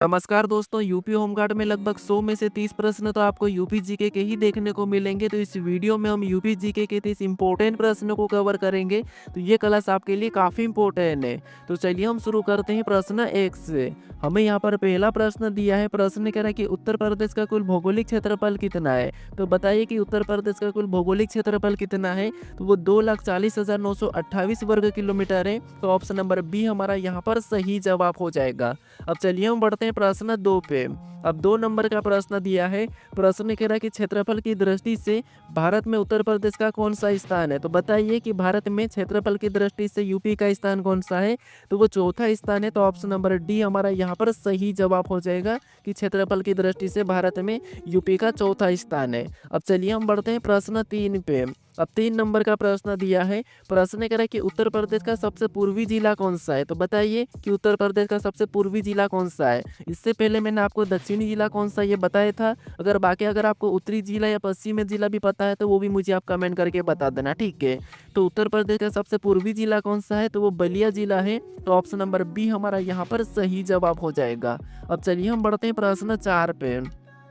नमस्कार दोस्तों, UP home guard में लगभग 100 में से 30 प्रश्न तो आपको यूपी जीके के ही देखने को मिलेंगे। तो इस वीडियो में हम यूपी जीके के 30 इंपॉर्टेंट प्रश्नों को कवर करेंगे। तो ये क्लास आपके लिए काफ़ी इंपॉर्टेंट है। तो चलिए हम शुरू करते हैं प्रश्न 1 से। हमें यहाँ पर पहला प्रश्न दिया है। प्रश्न कह रहा है कि उत्तर प्रदेश का कुल भौगोलिक क्षेत्रफल कितना है। तो बताइए कि उत्तर प्रदेश का कुल भौगोलिक क्षेत्रफल कितना है। तो वो 2,40,928 वर्ग किलोमीटर है। तो ऑप्शन नंबर बी हमारा यहाँ पर सही जवाब हो जाएगा। अब चलिए हम बढ़ते हैं प्रश्न 2 पे। अब 2 नंबर का प्रश्न दिया है। प्रश्न कह रहा है कि क्षेत्रफल की दृष्टि से भारत में उत्तर प्रदेश का कौन सा स्थान है। तो बताइए कि भारत में क्षेत्रफल की दृष्टि से यूपी का स्थान कौन सा है। तो वो चौथा स्थान है। तो ऑप्शन नंबर डी हमारा यहाँ पर सही जवाब हो जाएगा कि क्षेत्रफल की दृष्टि से भारत में यूपी का चौथा स्थान है। अब चलिए हम बढ़ते हैं प्रश्न 3 पे। अब 3 नंबर का प्रश्न दिया है। प्रश्न कह रहा है कि उत्तर प्रदेश का सबसे पूर्वी जिला कौन सा है। तो बताइए कि उत्तर प्रदेश का सबसे पूर्वी जिला कौन सा है। इससे पहले मैंने आपको दक्षिणी जिला कौन सा ये बताया था। अगर आपको उत्तरी जिला या पश्चिमी जिला भी पता है तो वो भी मुझे आप कमेंट करके बता देना, ठीक है। तो उत्तर प्रदेश का सबसे पूर्वी जिला कौन सा है। तो वो बलिया जिला है। तो ऑप्शन नंबर बी हमारा यहाँ पर सही जवाब हो जाएगा। अब चलिए हम बढ़ते हैं प्रश्न 4 पे।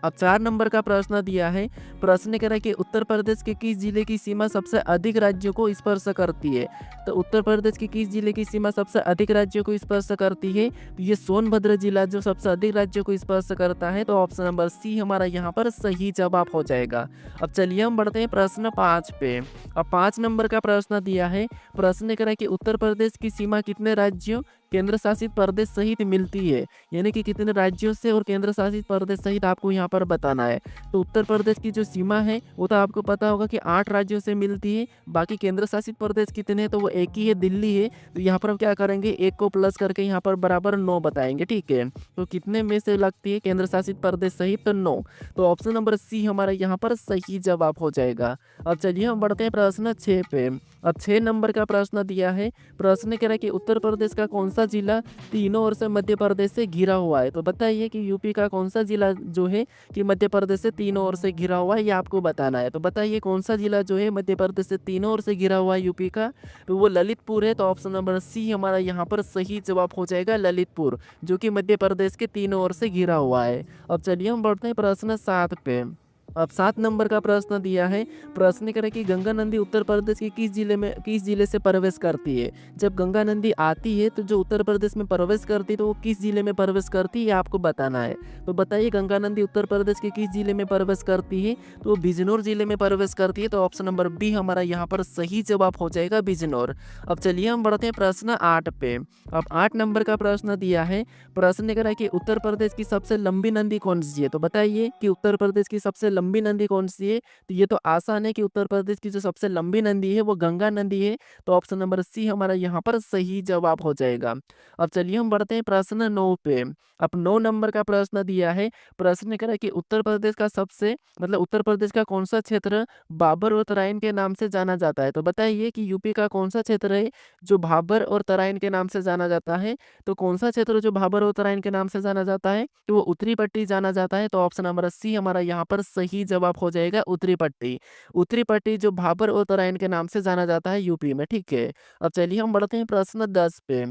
अब 4 नंबर का प्रश्न दिया है। प्रश्न कह रहा है कि उत्तर प्रदेश के किस जिले की सीमा सबसे अधिक राज्यों को स्पर्श करती है। तो उत्तर प्रदेश के किस जिले की सीमा सबसे अधिक राज्यों को स्पर्श करती है। तो ये सोनभद्र जिला जो सबसे अधिक राज्यों को स्पर्श करता है। तो ऑप्शन नंबर सी हमारा यहाँ पर सही जवाब हो जाएगा। अब चलिए हम बढ़ते हैं प्रश्न 5 पे। अब 5 नंबर का प्रश्न दिया है। प्रश्न कह रहा है कि उत्तर प्रदेश की सीमा कितने राज्यों केंद्र शासित प्रदेश सहित मिलती है। यानी कि कितने राज्यों से और केंद्र शासित प्रदेश सहित आपको यहाँ पर बताना है। तो उत्तर प्रदेश की जो सीमा है वो तो आपको पता होगा कि 8 राज्यों से मिलती है। बाकी केंद्र शासित प्रदेश कितने हैं तो वो एक ही है, दिल्ली है। तो यहाँ पर हम क्या करेंगे, एक को प्लस करके यहाँ पर बराबर 9 बताएंगे, ठीक है। तो कितने में से लगती है केंद्र शासित प्रदेश सहित, तो 9। तो ऑप्शन नंबर सी हमारा यहाँ पर सही जवाब हो जाएगा। अब चलिए हम बढ़ते हैं प्रश्न 6 पे। अब 6 नंबर का प्रश्न दिया है। प्रश्न कह रहा है कि उत्तर प्रदेश का कौन सा जिला तीनों ओर से मध्य प्रदेश से घिरा हुआ है। तो बताइए कि यूपी का कौन सा जिला जो है कि मध्य प्रदेश से तीनों ओर से घिरा हुआ है, ये आपको बताना है। तो बताइए कौन सा जिला जो है मध्य प्रदेश से तीनों ओर से घिरा हुआ है यूपी का। तो वो ललितपुर है। तो ऑप्शन नंबर सी हमारा यहाँ पर सही जवाब हो जाएगा, ललितपुर, जो कि मध्य प्रदेश के तीनों ओर से घिरा हुआ है। अब चलिए हम बढ़ते हैं प्रश्न 7 पे। अब 7 नंबर का प्रश्न दिया है। प्रश्न कह रहा है कि गंगा नदी उत्तर प्रदेश के किस जिले से प्रवेश करती है। जब गंगा नदी आती है तो जो उत्तर प्रदेश में प्रवेश करती है तो वो किस जिले में प्रवेश करती है, ये आपको बताना है। तो बताइए गंगा नदी उत्तर प्रदेश के किस जिले में प्रवेश करती है। तो वो बिजनौर जिले में प्रवेश करती है। तो ऑप्शन नंबर बी हमारा यहाँ पर सही जवाब हो जाएगा, बिजनौर। अब चलिए हम बढ़ते हैं प्रश्न 8 पे। अब 8 नंबर का प्रश्न दिया है। प्रश्न कह रहा है कि उत्तर प्रदेश की सबसे लंबी नदी कौन सी है। तो बताइए कि उत्तर प्रदेश की सबसे लंबी नदी कौन सी है। तो ये तो आसान है कि उत्तर प्रदेश की जो सबसे लंबी नदी है वो गंगा नदी है। तो ऑप्शन नंबर सी हमारा यहाँ पर सही जवाब हो जाएगा। अब चलिए हम बढ़ते हैं प्रश्न 9 पे। अब 9 नंबर का प्रश्न दिया है। प्रश्न कह रहा है कि उत्तर प्रदेश का उत्तर प्रदेश का कौन सा क्षेत्र बाबर और तराइन के नाम से जाना जाता है। तो बताइए कि यूपी का कौन सा क्षेत्र है जो भाबर और तराइन के नाम से जाना जाता है। तो कौन सा क्षेत्र जो भाबर और तराइन के नाम से जाना जाता है, तो वो उत्तरी पट्टी जाना जाता है। तो ऑप्शन नंबर सी हमारा यहाँ पर सही जवाब हो जाएगा, उत्तरी पट्टी। उत्तरी पट्टी जो भाबर और तराइन के नाम से जाना जाता है यूपी में, ठीक है। अब चलिए हम बढ़ते हैं प्रश्न 10 पे।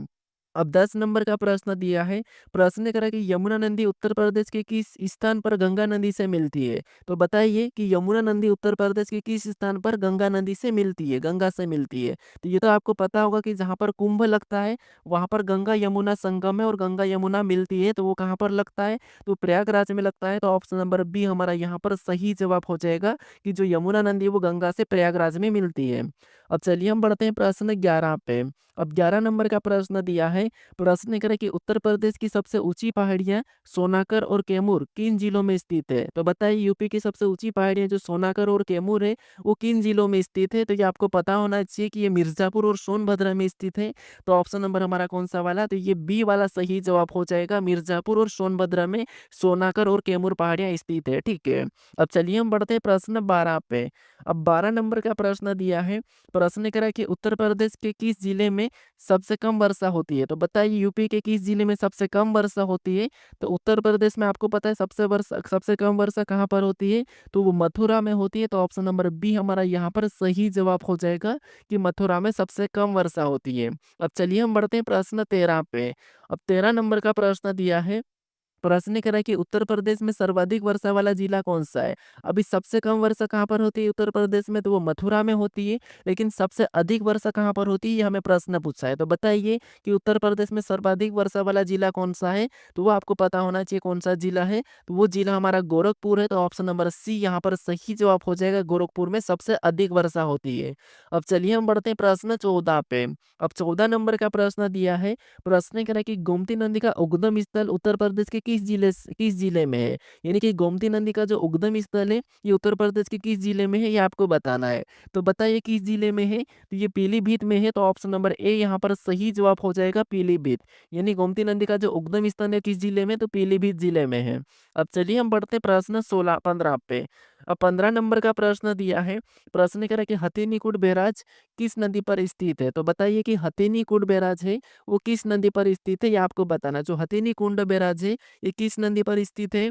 अब 10 नंबर का प्रश्न दिया है। प्रश्न करा कि यमुना नदी उत्तर प्रदेश के किस स्थान पर गंगा नदी से मिलती है। तो बताइए कि यमुना नदी उत्तर प्रदेश के किस स्थान पर गंगा नदी से मिलती है, गंगा से मिलती है। तो ये तो आपको पता होगा कि जहाँ पर कुंभ लगता है वहाँ पर गंगा यमुना संगम है और गंगा यमुना मिलती है। तो वो कहाँ पर लगता है, तो प्रयागराज में लगता है। तो ऑप्शन नंबर बी हमारा यहाँ पर सही जवाब हो जाएगा कि जो यमुना नदी है वो गंगा से प्रयागराज में मिलती है। अब चलिए हम बढ़ते हैं प्रश्न 11 पे। अब 11 नंबर का प्रश्न दिया है। प्रश्न करें कि उत्तर प्रदेश की सबसे ऊंची पहाड़ियां सोनाकर और कैमूर किन जिलों में स्थित है। तो बताइए यूपी की सबसे ऊंची पहाड़ियां जो सोनाकर और कैमूर है वो किन जिलों में स्थित है। तो ये आपको पता होना चाहिए कि ये मिर्जापुर और सोनभद्र में स्थित है। तो ऑप्शन नंबर हमारा कौन सा वाला, तो ये बी वाला सही जवाब हो जाएगा, मिर्जापुर और सोनभद्र में सोनाकर और कैमूर पहाड़ियां स्थित है, ठीक है। अब चलिए हम बढ़ते हैं प्रश्न 12 पे। अब 12 नंबर का प्रश्न दिया है। प्रश्न करा कि उत्तर प्रदेश के किस जिले में सबसे कम वर्षा होती है। तो बताइए यूपी के किस जिले में सबसे कम वर्षा होती है। तो उत्तर प्रदेश में आपको पता है सबसे कम वर्षा कहाँ पर होती है, तो वो मथुरा में होती है। तो ऑप्शन नंबर बी हमारा यहाँ पर सही जवाब हो जाएगा कि मथुरा में सबसे कम वर्षा होती है। अब चलिए हम बढ़ते हैं प्रश्न 13 पे। अब 13 नंबर का प्रश्न दिया है। प्रश्न कह रहा है कि उत्तर प्रदेश में सर्वाधिक वर्षा वाला जिला कौन-सा है? अभी सबसे कम वर्षा कहाँ पर होती है उत्तर प्रदेश में? तो वो मथुरा में होती है, लेकिन सबसे अधिक वर्षा कहाँ पर होती है? ये हमें प्रश्न पूछा है। तो बताइए कि उत्तर प्रदेश में सर्वाधिक वर्षा वाला जिला कौन-सा है? तो वो आपको पता होना चाहिए कौन-सा जिला है। तो वो जिला हमारा गोरखपुर है, तो ऑप्शन नंबर सी यहाँ पर सही जवाब हो जाएगा। गोरखपुर में सबसे अधिक वर्षा होती है। अब चलिए हम बढ़ते हैं प्रश्न 14 पे। अब 14 नंबर का प्रश्न दिया है। प्रश्न कह रहा है कि गोमती नदी का उद्गम स्थल उत्तर प्रदेश के किस जिले में है? यानी कि गोमती नदी का जो उद्गम स्थल है, ये उत्तर प्रदेश के किस जिले में है, ये आपको बताना है। तो बताइए किस जिले में है? तो ये पीलीभीत में है, तो ऑप्शन नंबर ए यहाँ पर सही जवाब हो जाएगा पीलीभीत। यानी गोमती नदी का जो उद्गम स्थल है किस जिले में? तो पीलीभीत जिले में है। अब चलिए हम बढ़ते हैं प्रश्न 15 पे। अब 15 नंबर का प्रश्न दिया है। प्रश्न कह रहा है कि हथिनीकुंड बैराज किस नदी पर स्थित है? तो बताइए कि हथिनीकुंड बैराज है वो किस नदी पर स्थित है, ये आपको बताना है। जो हथिनीकुंड बैराज है, ये किस नदी पर स्थित है?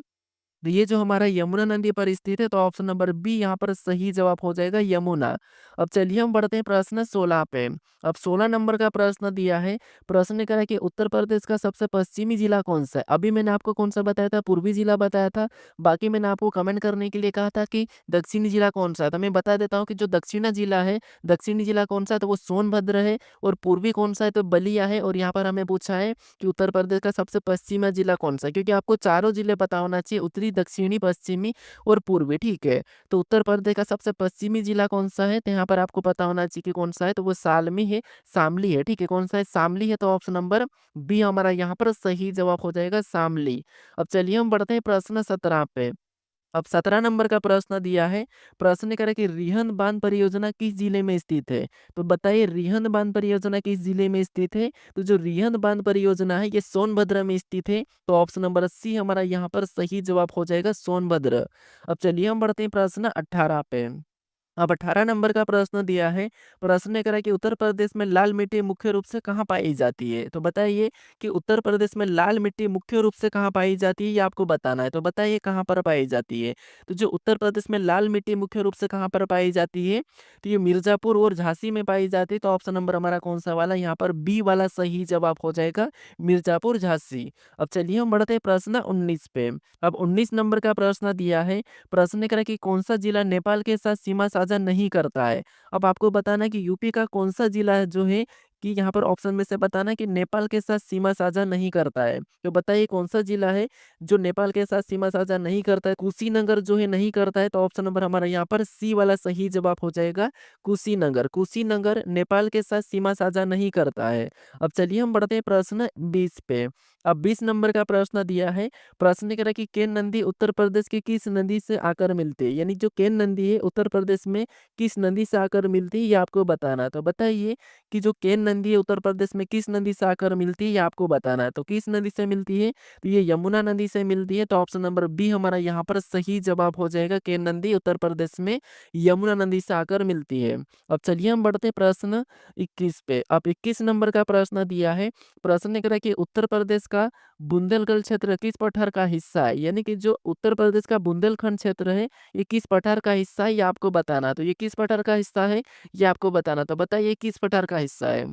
तो ये जो हमारा यमुना नदी पर स्थित है, तो ऑप्शन नंबर बी यहाँ पर सही जवाब हो जाएगा यमुना। अब चलिए हम बढ़ते हैं प्रश्न 16 पे। अब 16 नंबर का प्रश्न दिया है। प्रश्न कह रहा है कि उत्तर प्रदेश का सबसे पश्चिमी जिला कौन-सा है? अभी मैंने आपको कौन-सा बताया था? पूर्वी जिला बताया था। बाकी मैंने आपको कमेंट करने के लिए कहा था कि दक्षिणी जिला कौन-सा है? तो मैं बता देता हूँ कि जो दक्षिणा जिला है, दक्षिणी जिला कौन-सा है? तो वो सोनभद्र है। और पूर्वी कौन-सा है? तो बलिया है। और यहाँ पर हमें पूछा है कि उत्तर प्रदेश का सबसे पश्चिमी जिला कौन-सा है? क्योंकि आपको चारों जिले पता होना चाहिए, उत्तरी, दक्षिणी, पश्चिमी और पूर्वी, ठीक है? तो उत्तर प्रदेश का सबसे पश्चिमी जिला कौन-सा है? तो यहाँ पर आपको पता होना चाहिए कि कौन-सा है, तो वो शामली है, ठीक है? कौन-सा है? शामली है, तो ऑप्शन नंबर बी हमारा यहाँ पर सही जवाब हो जाएगा शामली। अब चलिए हम बढ़ते हैं प्रश्न 17 पे। अब 17 नंबर का प्रश्न दिया है। प्रश्न कह रहा है कि रिहंद बांध परियोजना किस जिले में स्थित है? तो बताइए रिहंद बांध परियोजना किस जिले में स्थित है? तो जो रिहंद बांध परियोजना है ये सोनभद्र में स्थित है। तो ऑप्शन नंबर सी हमारा यहाँ पर सही जवाब हो जाएगा सोनभद्र। अब चलिए हम बढ़ते हैं प्रश्न 18 पे। अब 18 नंबर का प्रश्न दिया है। प्रश्न कह रहा है कि उत्तर प्रदेश में लाल मिट्टी मुख्य रूप से कहाँ पाई जाती है? तो बताइए कि उत्तर प्रदेश में लाल मिट्टी मुख्य रूप से कहाँ पाई जाती है, ये आपको बताना है। तो बताइए कहाँ पर पाई जाती है? तो जो उत्तर प्रदेश में लाल मिट्टी मुख्य रूप से कहाँ पर पाई जाती है? तो ये मिर्ज़ापुर और झांसी में पाई जाती है। तो ऑप्शन नंबर हमारा कौन-सा वाला? यहाँ पर बी वाला सही जवाब हो जाएगा मिर्ज़ापुर, झांसी। अब चलिए हम बढ़ते हैं प्रश्न 19 पे। अब 19 नंबर का प्रश्न दिया है। प्रश्न कह रहा है कि कौन-सा जिला नेपाल के साथ सीमा साझा नहीं करता है? अब आपको बताना है कि यूपी का कौन-सा जिला है जो है कि यहाँ पर ऑप्शन में से बताना है कि नेपाल के साथ सीमा साझा नहीं करता है। तो बताइए कौन-सा जिला है जो नेपाल के साथ सीमा साझा नहीं करता है? कुशीनगर जो है नहीं करता है, तो ऑप्शन नंबर हमारा यहाँ पर सी वाला सही जवाब हो जाएगा कुशीनगर। कुशीनगर नेपाल के साथ सीमा साझा नहीं करता है। अब चलिए हम बढ़ते हैं प्रश्न 20 पे। अब 20 नंबर का प्रश्न दिया है। प्रश्न कह रहा है कि केन नदी उत्तर प्रदेश की किस नदी से आकर मिलती है? यानी जो केन नदी है उत्तर प्रदेश में किस नदी से आकर मिलती है, ये आपको बताना है। तो बताइए कि जो केन नदी है उत्तर प्रदेश में किस नदी से आकर मिलती है, ये आपको बताना है। तो किस नदी से मिलती है? तो ये यमुना नदी से मिलती है। तो ऑप्शन नंबर बी हमारा यहाँ पर सही जवाब हो जाएगा। केन नदी उत्तर प्रदेश में यमुना नदी से आकर मिलती है। अब चलिए हम बढ़ते हैं प्रश्न 21 पे। अब 21 नंबर का प्रश्न दिया है। प्रश्न कह रहा है कि उत्तर प्रदेश का बुंदेलखंड क्षेत्र किस पठार का हिस्सा है? यानी कि जो उत्तर प्रदेश का बुंदेलखंड क्षेत्र है, ये किस पठार का हिस्सा है, ये आपको बताना है। तो ये किस पठार का हिस्सा है, ये आपको बताना। तो बताइए किस पठार का हिस्सा है?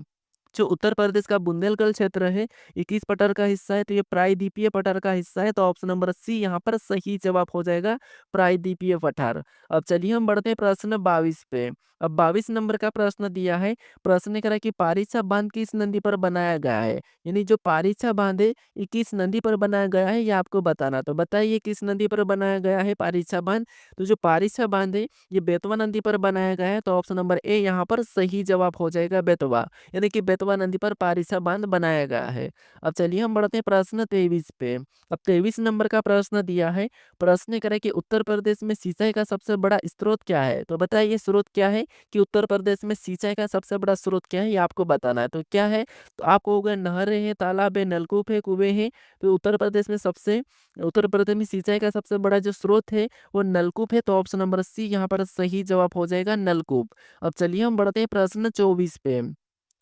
जो उत्तर प्रदेश का बुंदेलखंड क्षेत्र है, ये किस पठार का हिस्सा है? तो ये प्रायद्वीपीय पठार का हिस्सा है। तो ऑप्शन नंबर सी यहाँ पर सही जवाब हो जाएगा प्रायद्वीपीय पठार। अब चलिए हम बढ़ते हैं प्रश्न 22 पे। अब 22 नंबर का प्रश्न दिया है। प्रश्न कह रहा है कि पारीछा बांध किस नदी पर बनाया गया है? यानी जो पारीछा बांध है, ये किस नदी पर बनाया गया है, ये आपको बताना। तो बताइए किस नदी पर बनाया गया है पारीछा बांध? तो जो पारीछा बांध है, ये बेतवा नदी पर बनाया गया है। तो ऑप्शन नंबर ए यहाँ पर सही जवाब हो जाएगा बेतवा। यानी कि बेतवा नदी पर पारीछा बांध बनाया गया है। अब चलिए हम बढ़ते हैं प्रश्न 23 पे। अब 23 नंबर का प्रश्न दिया है। प्रश्न करें कि उत्तर प्रदेश में सिंचाई का सबसे बड़ा स्रोत क्या है? तो बताइए स्रोत क्या है कि उत्तर प्रदेश में सिंचाई का सबसे बड़ा स्रोत क्या है, ये आपको बताना है। तो क्या है? तो आपको होगा नहरें हैं, तालाब है, नलकूप है, कुएँ हैं। तो उत्तर प्रदेश में सिंचाई का सबसे बड़ा जो स्रोत है वो नलकूप है। तो ऑप्शन नंबर सी यहाँ पर सही जवाब हो जाएगा नलकूप। अब चलिए हम बढ़ते हैं प्रश्न 24 पे।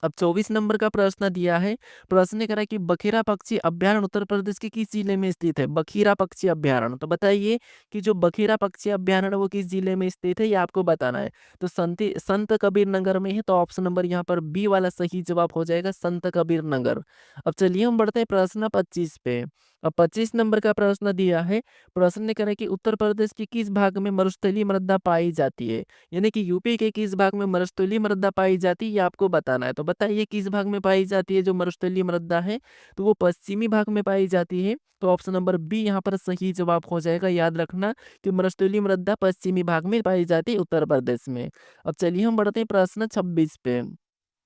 अब 24 नंबर का प्रश्न दिया है। प्रश्न कह रहा है कि बखीरा पक्षी अभयारण्य उत्तर प्रदेश के किस जिले में स्थित है? बखीरा पक्षी अभयारण्य। तो बताइए कि जो बखीरा पक्षी अभयारण्य वो किस जिले में स्थित है, ये आपको बताना है। तो संत कबीर नगर में है। तो ऑप्शन नंबर यहाँ पर बी वाला सही जवाब हो जाएगा संत कबीर नगर। अब चलिए हम बढ़ते हैं प्रश्न 25 पे। अब 25 नंबर का प्रश्न दिया है। प्रश्न ने कह रहा है कि उत्तर प्रदेश के किस भाग में मरुस्थलीय मृदा पाई जाती है? यानी कि यूपी के किस भाग में मरुस्थलीय मृदा पाई जाती है, ये आपको बताना है। तो बताइए किस भाग में पाई जाती है जो मरुस्थलीय मृदा है? तो वो पश्चिमी भाग में पाई जाती है। तो ऑप्शन नंबर बी यहाँ पर सही जवाब हो जाएगा। याद रखना कि मरुस्थलीय मृदा पश्चिमी भाग में पाई जाती है उत्तर प्रदेश में। अब चलिए हम बढ़ते हैं प्रश्न 26 पे।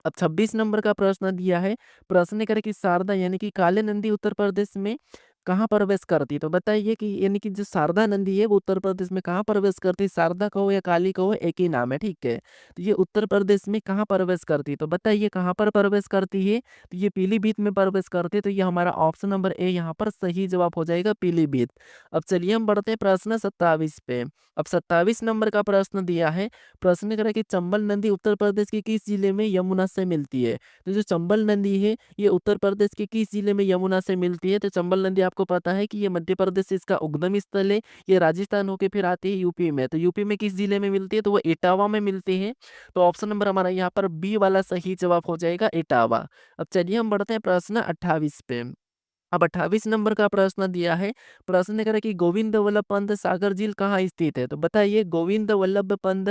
अब 26 नंबर का प्रश्न दिया है। प्रश्न ये करे कि शारदा यानी कि काली नदी उत्तर प्रदेश में कहाँ प्रवेश करती है? तो बताइए कि यानी कि जो शारदा नदी है वो उत्तर प्रदेश में कहाँ प्रवेश करती है? शारदा कहो या काली कहो एक ही नाम है, ठीक है? तो ये उत्तर प्रदेश में कहाँ प्रवेश करती है? तो बताइए कहाँ पर प्रवेश करती है? तो ये पीलीभीत में प्रवेश करती है। तो ये हमारा ऑप्शन नंबर ए यहाँ पर सही जवाब हो जाएगा, पीलीभीत। अब चलिए हम बढ़ते हैं प्रश्न 27 पे। अब 27 नंबर का प्रश्न दिया है। प्रश्न ये कह रहा है कि चंबल नदी उत्तर प्रदेश के किस जिले में यमुना से मिलती है? तो जो चंबल नदी है ये उत्तर प्रदेश के किस जिले में यमुना से मिलती है? तो चंबल नदी आपको पता है कि ये मध्य प्रदेश से इसका उद्गम स्थल है। ये राजस्थान होके फिर आती है यूपी में। तो यूपी में किस जिले में मिलती है? तो वो इटावा में मिलती है। तो ऑप्शन नंबर हमारा यहाँ पर बी वाला सही जवाब हो जाएगा, इटावा। अब चलिए हम बढ़ते हैं प्रश्न 28 पे। अब 28 नंबर का प्रश्न दिया है। प्रश्न ये कह रहा है कि गोविंद वल्लभ पंत सागर झील कहाँ स्थित है? तो बताइए गोविंद वल्लभ पंत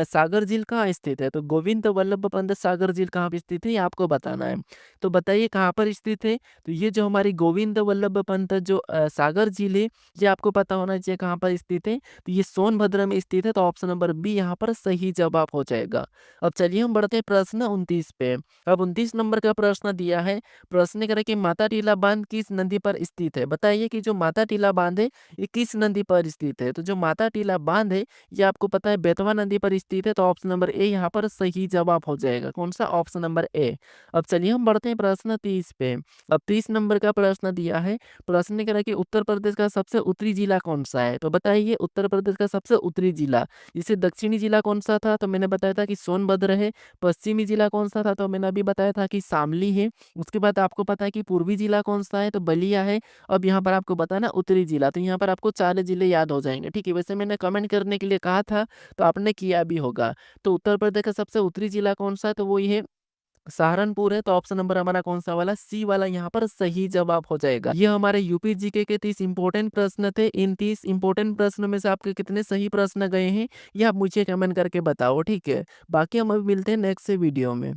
सागर झील कहाँ स्थित है? तो गोविंद वल्लभ पंत सागर झील कहाँ पे स्थित है, ये आपको बताना है। तो बताइए कहाँ पर स्थित है? तो ये जो हमारी गोविंद वल्लभ पंत जो सागर झील है, ये आपको पता होना चाहिए कहाँ पर स्थित है। तो ये सोनभद्र में स्थित है। तो ऑप्शन नंबर बी यहाँ पर सही जवाब हो जाएगा। अब चलिए हम बढ़ते हैं प्रश्न 29 पे। अब 29 नंबर का प्रश्न दिया है। प्रश्न ये कह रहा है कि माता टीला बांध किस नदी पर स्थित है? बताइए कि जो माता टीला बांध है ये किस नदी पर स्थित है? तो जो माता टीला बांध है ये आपको पता है बेतवा नदी पर स्थित है। तो ऑप्शन नंबर ए यहाँ पर सही जवाब हो जाएगा। कौन सा? Option number A. अब चलिए हम बढ़ते हैं प्रश्न 30 पे। अब 30 नंबर का प्रश्न दिया है। प्रश्न ये कह रहा है कि उत्तर प्रदेश का सबसे उत्तरी जिला कौन सा है? तो बताइए उत्तर प्रदेश का सबसे उत्तरी जिला। जैसे दक्षिणी जिला कौन सा था? तो मैंने बताया था कि सोनभद्र है। पश्चिमी जिला कौन सा था? तो मैंने अभी बताया था कि शामली है। उसके बाद आपको पता है कि पूर्वी जिला कौन-सा है? तो बलिया है। अब यहाँ पर आपको बताना उत्तरी जिला, तो यहाँ पर आपको 4 जिले याद हो जाएँगे, ठीक है? वैसे मैंने कमेंट करने के लिए कहा था, तो आपने किया भी होगा। तो उत्तर प्रदेश का सबसे उत्तरी जिला कौन-सा है? तो वो ये है सहारनपुर है। तो ऑप्शन नंबर हमारा कौन-सा वाला? सी वाला यहाँ पर सही जवाब हो जाएगा। ये हमारे यूपी जीके के 30 इम्पोर्टेंट प्रश्न थे। इन 30 इम्पोर्टेंट प्रश्नों में से आपके कितने सही प्रश्न गए हैं, ये आप मुझे कमेंट करके बताओ, ठीक है? बाकी हम अभी मिलते हैं नेक्स्ट वीडियो में।